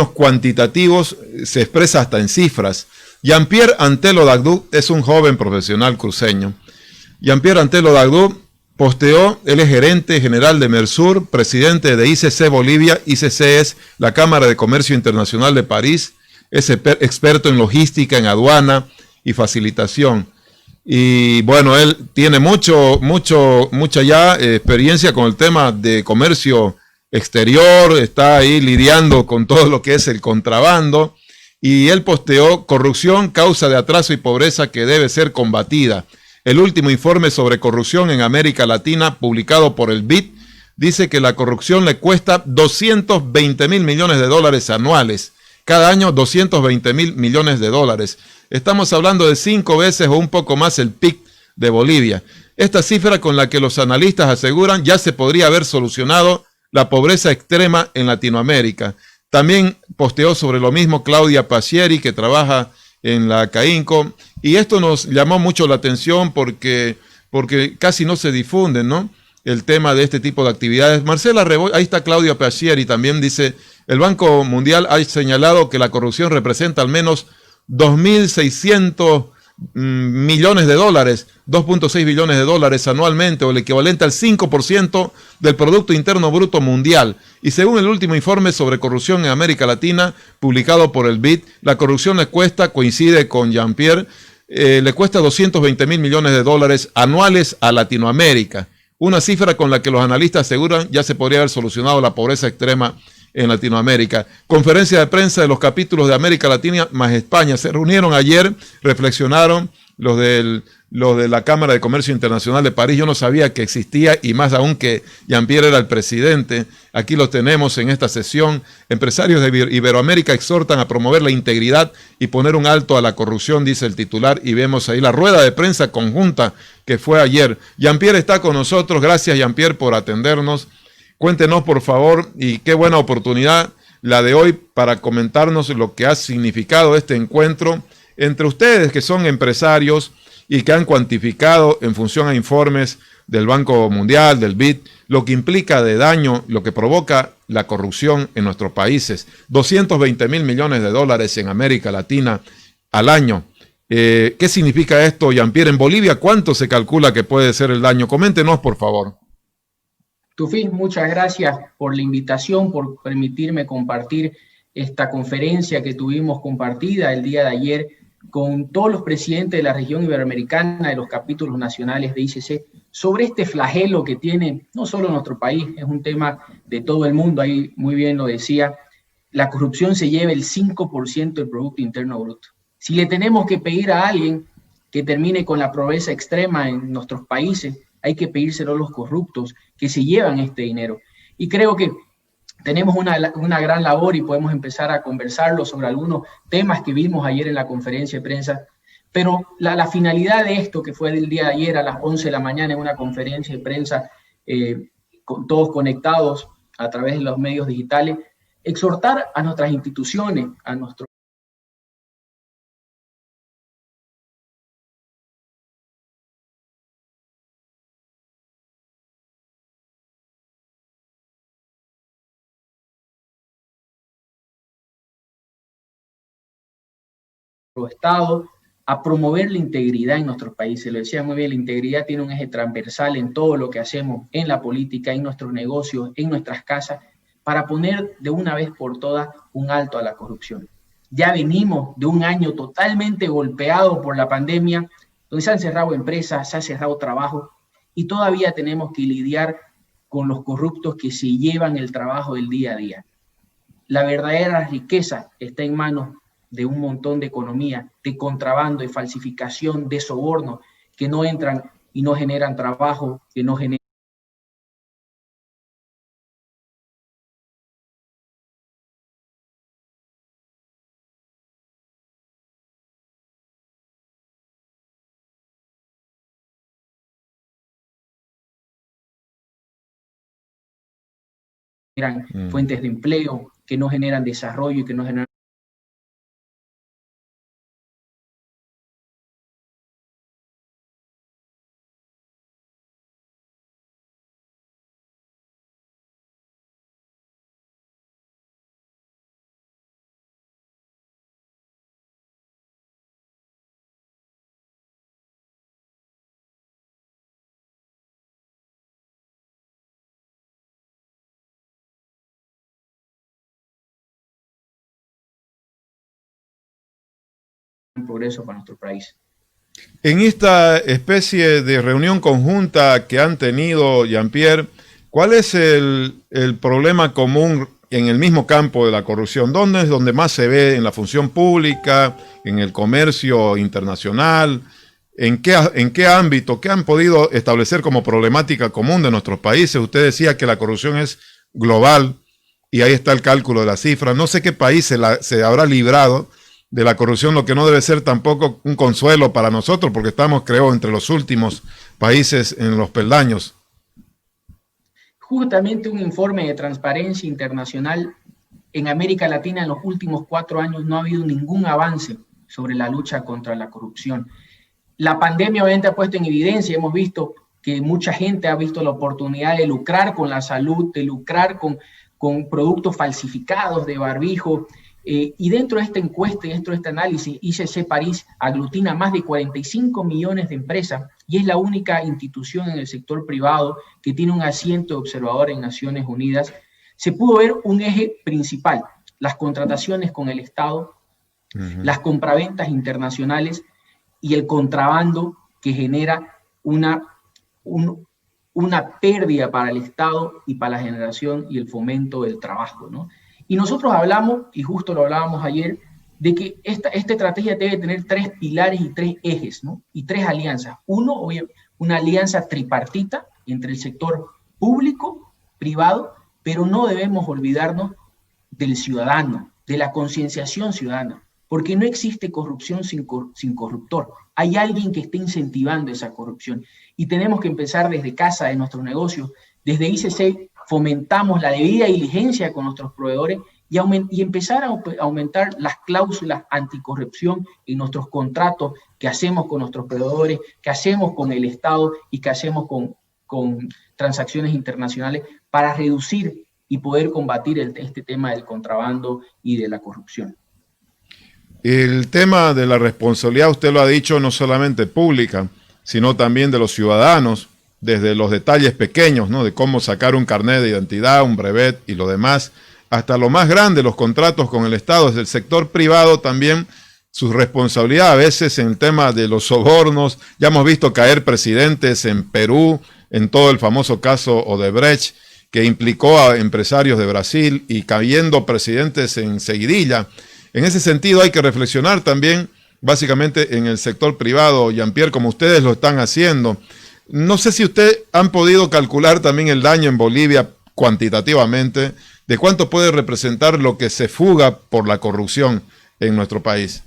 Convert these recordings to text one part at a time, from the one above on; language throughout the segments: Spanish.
términos cuantitativos se expresa hasta en cifras. Jean-Pierre Antelo Dagdú es un joven profesional cruceño. Jean-Pierre Antelo Dagdú posteó, él es gerente general de Mersur, presidente de ICC Bolivia. ICC es la Cámara de Comercio Internacional de París, es experto en logística, en aduana y facilitación. Y bueno, él tiene mucha ya experiencia con el tema de comercio exterior, está ahí lidiando con todo lo que es el contrabando, y él posteó: corrupción, causa de atraso y pobreza que debe ser combatida. El último informe sobre corrupción en América Latina, publicado por el BID, dice que la corrupción le cuesta 220 mil millones de dólares anuales. Cada año 220 mil millones de dólares. Estamos hablando de 5 veces o un poco más el PIB de Bolivia. Esta cifra con la que los analistas aseguran ya se podría haber solucionado la pobreza extrema en Latinoamérica. También posteó sobre lo mismo Claudia Pacieri, que trabaja en la CAINCO, y esto nos llamó mucho la atención porque casi no se difunde, ¿no?, el tema de este tipo de actividades. Marcela Reboy, ahí está Claudia Pacieri, también dice: el Banco Mundial ha señalado que la corrupción representa al menos 2.600 millones de dólares, 2.6 billones de dólares anualmente, o el equivalente al 5% del Producto Interno Bruto Mundial. Y según el último informe sobre corrupción en América Latina, publicado por el BID, la corrupción le cuesta, coincide con Jean-Pierre, le cuesta 220 mil millones de dólares anuales a Latinoamérica. Una cifra con la que los analistas aseguran ya se podría haber solucionado la pobreza extrema en Latinoamérica. Conferencia de prensa de los capítulos de América Latina más España. Se reunieron ayer, reflexionaron los de la Cámara de Comercio Internacional de París. Yo no sabía que existía, y más aún que Jean-Pierre era el presidente. Aquí lo tenemos en esta sesión. Empresarios de Iberoamérica exhortan a promover la integridad y poner un alto a la corrupción, dice el titular, y vemos ahí la rueda de prensa conjunta que fue ayer. Jean-Pierre está con nosotros. Gracias, Jean-Pierre, por atendernos. Cuéntenos, por favor, y qué buena oportunidad la de hoy para comentarnos lo que ha significado este encuentro entre ustedes, que son empresarios y que han cuantificado en función a informes del Banco Mundial, del BID, lo que implica de daño, lo que provoca la corrupción en nuestros países. 220 mil millones de dólares en América Latina al año. ¿Qué significa esto, Jean-Pierre? En Bolivia, ¿cuánto se calcula que puede ser el daño? Coméntenos, por favor. Tufik, muchas gracias por la invitación, por permitirme compartir esta conferencia que tuvimos compartida el día de ayer con todos los presidentes de la región iberoamericana, de los capítulos nacionales de ICC, sobre este flagelo que tiene no solo nuestro país, es un tema de todo el mundo. Ahí muy bien lo decía, la corrupción se lleva el 5% del Producto Interno Bruto. Si le tenemos que pedir a alguien que termine con la pobreza extrema en nuestros países, hay que pedírselo a los corruptos que se llevan este dinero. Y creo que tenemos una gran labor y podemos empezar a conversarlo sobre algunos temas que vimos ayer en la conferencia de prensa, pero la finalidad de esto, que fue del día de ayer a las 11 de la mañana en una conferencia de prensa, con todos conectados a través de los medios digitales, exhortar a nuestras instituciones, a nuestros estados, a promover la integridad en nuestros países. Lo decía muy bien, la integridad tiene un eje transversal en todo lo que hacemos, en la política, en nuestros negocios, en nuestras casas, para poner de una vez por todas un alto a la corrupción. Ya venimos de un año totalmente golpeado por la pandemia, donde se han cerrado empresas, se ha cerrado trabajo, y todavía tenemos que lidiar con los corruptos que se llevan el trabajo del día a día. La verdadera riqueza está en manos de un montón de economía, de contrabando, de falsificación, de soborno, que no entran y no generan trabajo, que no generan fuentes de empleo, que no generan desarrollo y que no generan progreso para nuestro país. En esta especie de reunión conjunta que han tenido, Jean-Pierre, ¿cuál es el problema común en el mismo campo de la corrupción? ¿Dónde es donde más se ve? ¿En la función pública? ¿En el comercio internacional? ¿En qué ámbito? ¿Qué han podido establecer como problemática común de nuestros países? Usted decía que la corrupción es global y ahí está el cálculo de las cifras. No sé qué país se habrá librado de la corrupción, lo que no debe ser tampoco un consuelo para nosotros, porque estamos, creo, entre los últimos países en los peldaños. Justamente un informe de Transparencia Internacional: en América Latina en los últimos 4 años no ha habido ningún avance sobre la lucha contra la corrupción. La pandemia obviamente ha puesto en evidencia, hemos visto que mucha gente ha visto la oportunidad de lucrar con la salud, de lucrar con productos falsificados de barbijo. Y dentro de esta encuesta y dentro de este análisis, ICC París aglutina más de 45 millones de empresas y es la única institución en el sector privado que tiene un asiento de observador en Naciones Unidas. Se pudo ver un eje principal: las contrataciones con el Estado, las compraventas internacionales y el contrabando, que genera una pérdida para el Estado y para la generación y el fomento del trabajo, ¿no? Y nosotros hablamos, y justo lo hablábamos ayer, de que esta estrategia debe tener 3 pilares y 3 ejes, ¿no? Y 3 alianzas. Uno, una alianza tripartita entre el sector público, privado, pero no debemos olvidarnos del ciudadano, de la concienciación ciudadana, porque no existe corrupción sin corruptor. Hay alguien que está incentivando esa corrupción y tenemos que empezar desde casa, de nuestros negocios. Desde ICC fomentamos la debida diligencia con nuestros proveedores y empezar a aumentar las cláusulas anticorrupción en nuestros contratos que hacemos con nuestros proveedores, que hacemos con el Estado y que hacemos con transacciones internacionales, para reducir y poder combatir este tema del contrabando y de la corrupción. El tema de la responsabilidad, usted lo ha dicho, no solamente pública, sino también de los ciudadanos, desde los detalles pequeños, ¿no?, de cómo sacar un carnet de identidad, un brevet y lo demás, hasta lo más grande, los contratos con el Estado. Desde el sector privado también su responsabilidad, a veces en el tema de los sobornos. Ya hemos visto caer presidentes en Perú, en todo el famoso caso Odebrecht, que implicó a empresarios de Brasil, y cayendo presidentes en seguidilla. En ese sentido hay que reflexionar también, básicamente en el sector privado, Jean-Pierre, como ustedes lo están haciendo. No sé si ustedes han podido calcular también el daño en Bolivia cuantitativamente, de cuánto puede representar lo que se fuga por la corrupción en nuestro país.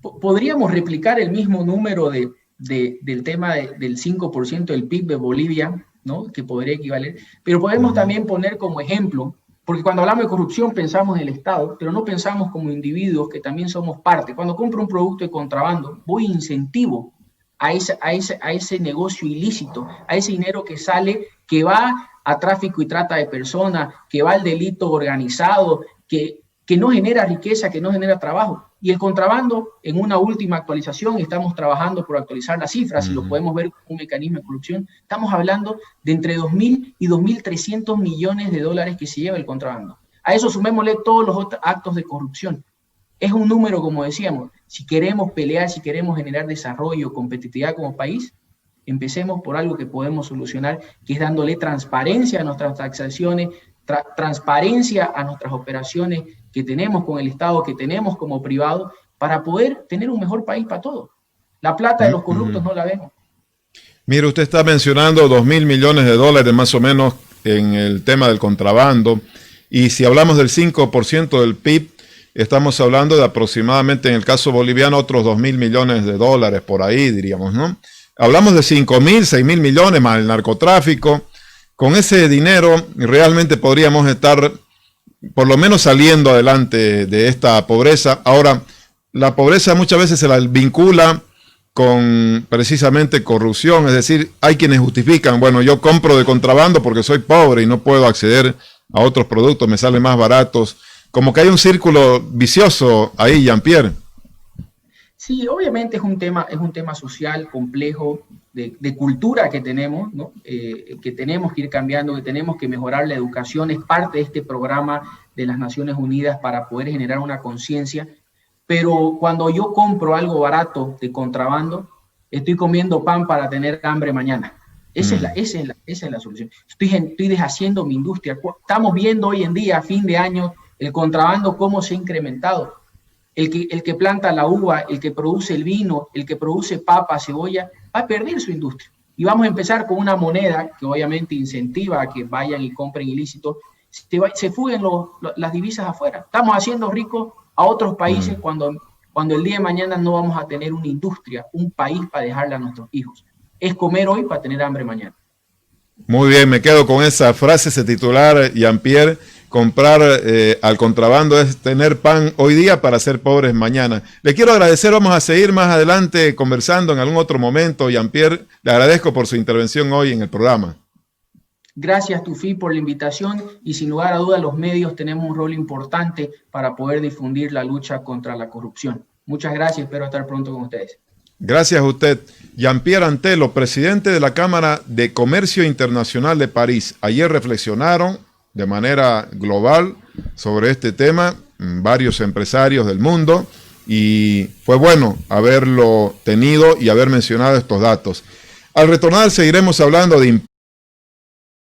Podríamos replicar el mismo número del tema del 5% del PIB de Bolivia, ¿no?, que podría equivaler, pero podemos también poner como ejemplo, porque cuando hablamos de corrupción pensamos en el Estado, pero no pensamos como individuos que también somos parte. Cuando compro un producto de contrabando, voy a incentivo a ese negocio ilícito, a ese dinero que sale, que va a tráfico y trata de personas, que va al delito organizado, que no genera riqueza, que no genera trabajo. Y el contrabando, en una última actualización, estamos trabajando por actualizar las cifras, y lo podemos ver como un mecanismo de corrupción, estamos hablando de entre 2.000 y 2.300 millones de dólares que se lleva el contrabando. A eso sumémosle todos los otros actos de corrupción. Es un número, como decíamos. Si queremos pelear, si queremos generar desarrollo, competitividad como país, empecemos por algo que podemos solucionar, que es dándole transparencia a nuestras taxaciones, transparencia a nuestras operaciones que tenemos con el Estado, que tenemos como privado, para poder tener un mejor país para todos. La plata de los corruptos no la vemos. Mire, usted está mencionando 2.000 millones de dólares más o menos en el tema del contrabando, y si hablamos del 5% del PIB, estamos hablando de aproximadamente, en el caso boliviano, otros 2.000 millones de dólares por ahí, diríamos, ¿no? Hablamos de 5.000, 6.000 millones más el narcotráfico. Con ese dinero realmente podríamos estar por lo menos saliendo adelante de esta pobreza. Ahora, la pobreza muchas veces se la vincula con precisamente corrupción, es decir, hay quienes justifican, bueno, yo compro de contrabando porque soy pobre y no puedo acceder a otros productos, me salen más baratos. Como que hay un círculo vicioso ahí, Jean-Pierre. Sí, obviamente es un tema social complejo, de cultura que tenemos, ¿no? Que tenemos que ir cambiando, que tenemos que mejorar la educación. Es parte de este programa de las Naciones Unidas para poder generar una conciencia. pero cuando yo compro algo barato de contrabando, estoy comiendo pan para tener hambre mañana. Esa es la solución. Estoy deshaciendo mi industria. Estamos viendo hoy en día, a fin de año, el contrabando cómo se ha incrementado. El que planta la uva, el que produce el vino, el que produce papa, cebolla, va a perder su industria. Y vamos a empezar con una moneda que obviamente incentiva a que vayan y compren ilícitos. Se fuguen las divisas afuera. Estamos haciendo ricos a otros países cuando el día de mañana no vamos a tener una industria, un país para dejarle a nuestros hijos. Es comer hoy para tener hambre mañana. Muy bien, me quedo con esa frase, ese titular, Jean-Pierre. Comprar al contrabando es tener pan hoy día para ser pobres mañana. Le quiero agradecer, vamos a seguir más adelante conversando en algún otro momento. Jean-Pierre, le agradezco por su intervención hoy en el programa. Gracias, Tufi, por la invitación y sin lugar a dudas los medios tenemos un rol importante para poder difundir la lucha contra la corrupción. Muchas gracias, espero estar pronto con ustedes. Gracias a usted. Jean-Pierre Antelo, presidente de la Cámara de Comercio Internacional de París. Ayer reflexionaron de manera global sobre este tema varios empresarios del mundo y fue bueno haberlo tenido y haber mencionado estos datos. Al retornar seguiremos hablando de